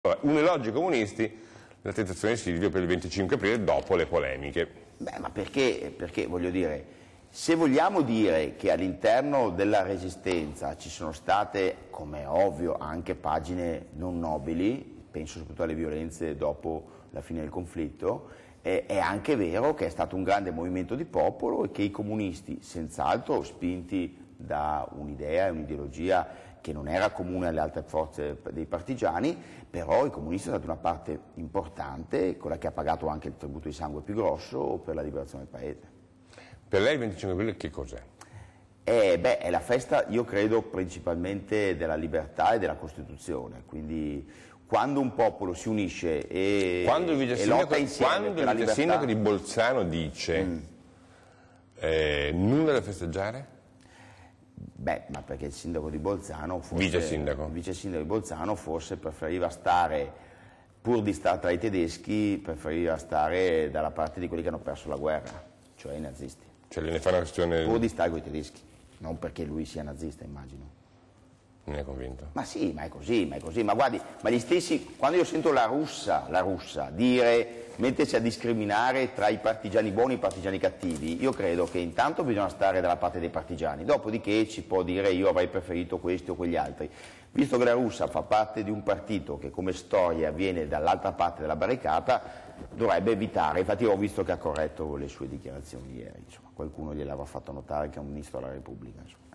Ora, un elogio ai comunisti, la tentazione di Silvio per il 25 aprile dopo le polemiche. Beh, ma perché voglio dire, se vogliamo dire che all'interno della Resistenza ci sono state, come è ovvio, anche pagine non nobili, penso soprattutto alle violenze dopo la fine del conflitto, è anche vero che è stato un grande movimento di popolo e che i comunisti, senz'altro spinti da un'idea e un'ideologia che non era comune alle altre forze dei partigiani, però i comunisti sono stati una parte importante, quella che ha pagato anche il tributo di sangue più grosso per la liberazione del paese. Per lei il 25 aprile che cos'è? È la festa, io credo, principalmente della libertà e della Costituzione, quindi quando un popolo si unisce e lotta insieme per la libertà... Quando il vice sindaco di Bolzano dice nulla da festeggiare? Beh, ma perché il sindaco di Bolzano, vice sindaco di Bolzano forse preferiva stare, pur di stare tra i tedeschi, preferiva stare dalla parte di quelli che hanno perso la guerra, cioè i nazisti. Cioè ne fa una questione... Pur di stare con i tedeschi, non perché lui sia nazista, immagino. Non è convinto? Ma sì, ma è così, ma guardi, ma gli stessi, quando io sento la russa dire, mettersi a discriminare tra i partigiani buoni e i partigiani cattivi, io credo che intanto bisogna stare dalla parte dei partigiani, dopodiché ci può dire io avrei preferito questi o quegli altri. Visto che la russa fa parte di un partito che come storia viene dall'altra parte della barricata, dovrebbe evitare, infatti ho visto che ha corretto le sue dichiarazioni ieri, insomma, qualcuno gliel'aveva fatto notare che è un ministro della Repubblica, insomma.